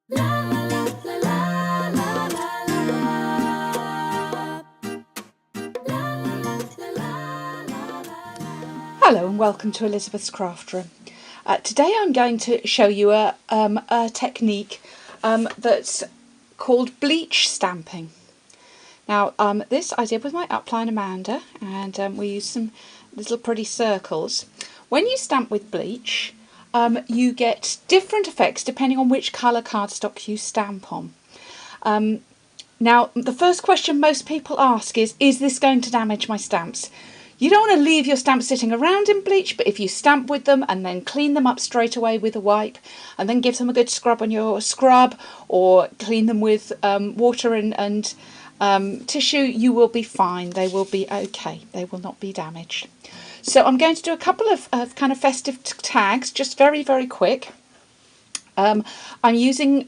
Hello and welcome to Elizabeth's Craft Room. Today I'm going to show you a technique that's called bleach stamping. Now this I did with my upline Amanda, and we used some little pretty circles. When you stamp with bleach, you get different effects depending on which colour cardstock you stamp on. Now the first question most people ask is this going to damage my stamps? You don't want to leave your stamps sitting around in bleach, but if you stamp with them and then clean them up straight away with a wipe and then give them a good scrub on your scrub, or clean them with water and tissue, you will be fine. They will be okay. They will not be damaged. So I'm going to do a couple of kind of festive tags, just very, very quick. I'm using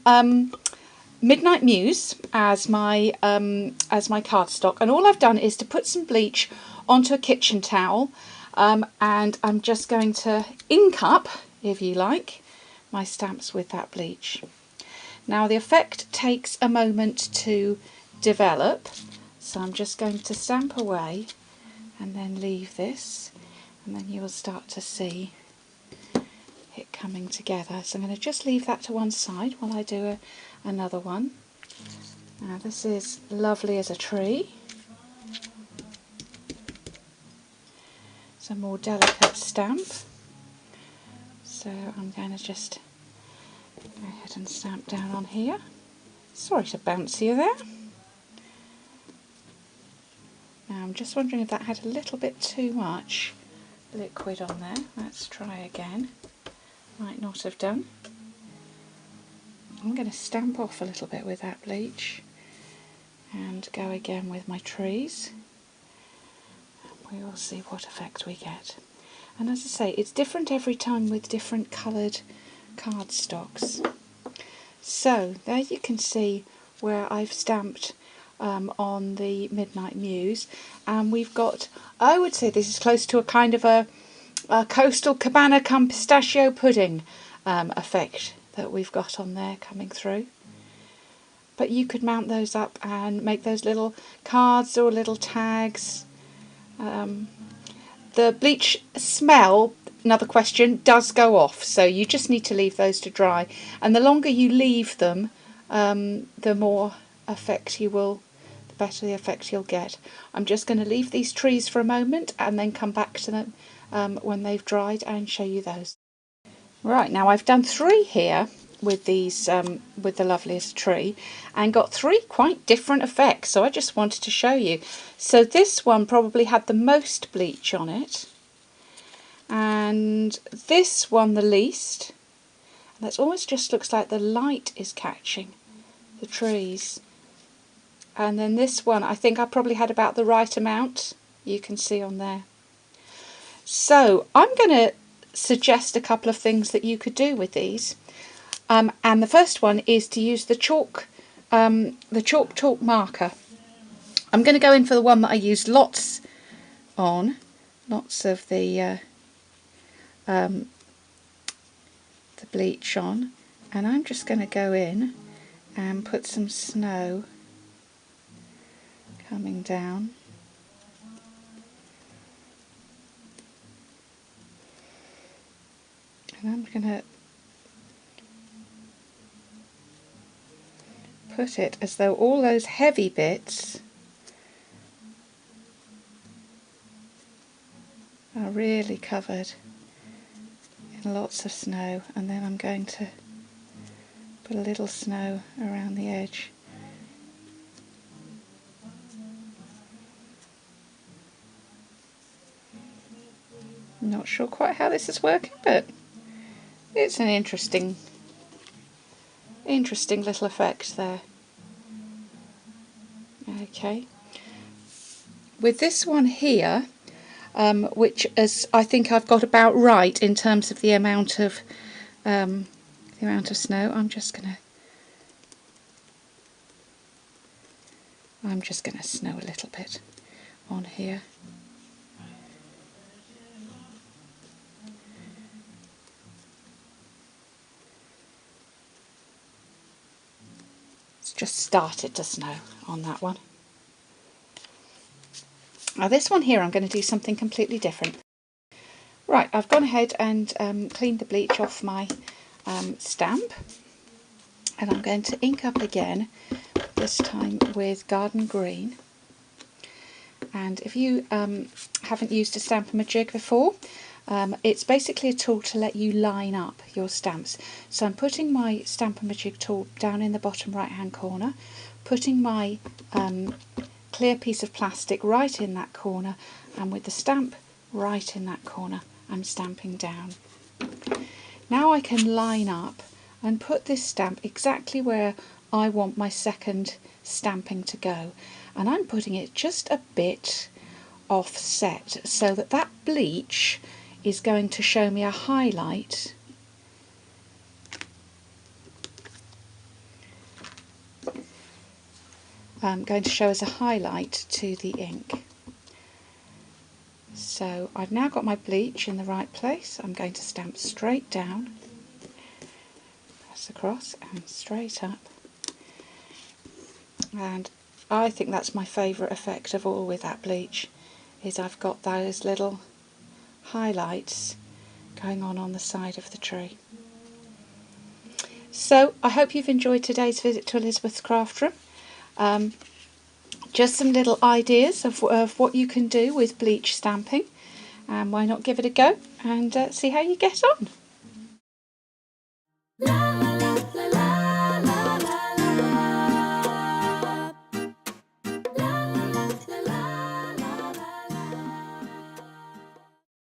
Midnight Muse as my cardstock, and all I've done is to put some bleach onto a kitchen towel, and I'm just going to ink up, if you like, my stamps with that bleach. Now the effect takes a moment to develop, so I'm just going to stamp away and then leave this, and then you will start to see it coming together. So I'm going to just leave that to one side while I do another one. Now this is lovely as a tree. It's a more delicate stamp, so I'm going to just go ahead and stamp down on here. Sorry to bounce you there. Now I'm just wondering if that had a little bit too much liquid on there. Let's try again. Might not have done. I'm going to stamp off a little bit with that bleach and go again with my trees. We will see what effect we get. And as I say, it's different every time with different coloured cardstocks. So there you can see where I've stamped on the Midnight Muse, and we've got, I would say this is close to a kind of a coastal cabana cum pistachio pudding effect that we've got on there coming through. But you could mount those up and make those little cards or little tags. The bleach smell, another question, does go off, so you just need to leave those to dry, and the longer you leave them, the more effect you will, the better the effect you'll get. I'm just going to leave these trees for a moment and then come back to them when they've dried and show you those. Right, now I've done 3 here with these with the loveliest tree, and got 3 quite different effects, so I just wanted to show you. So this one probably had the most bleach on it, and this one the least. That almost just looks like the light is catching the trees. And then this one, I think I probably had about the right amount, you can see on there. So I'm going to suggest a couple of things that you could do with these. And the first one is to use the chalk talk marker. I'm going to go in for the one that I used lots of the bleach on, and I'm just going to go in and put some snow coming down. And I'm going to put it as though all those heavy bits are really covered in lots of snow, and then I'm going to put a little snow around the edge. I'm not sure quite how this is working, but it's an interesting little effect there. Okay, with this one here, which is, I think I've got about right in terms of the amount of snow, I'm just gonna snow a little bit on here. just started to snow on that one. Now this one here I'm going to do something completely different. Right, I've gone ahead and cleaned the bleach off my stamp, and I'm going to ink up again, this time with Garden Green. And if you haven't used a Stamp-A-Majig before, it's basically a tool to let you line up your stamps. So I'm putting my Stamp-A-Majig tool down in the bottom right hand corner, putting my clear piece of plastic right in that corner, and with the stamp right in that corner I'm stamping down. Now I can line up and put this stamp exactly where I want my second stamping to go, and I'm putting it just a bit offset so that that bleach is going to show me a highlight going to show us a highlight to the ink. So I've now got my bleach in the right place. I'm going to stamp straight down, press across and straight up, and I think that's my favourite effect of all with that bleach, is I've got those little highlights going on the side of the tree. So I hope you've enjoyed today's visit to Elizabeth's craft room. Just some little ideas of what you can do with bleach stamping, and why not give it a go and see how you get on.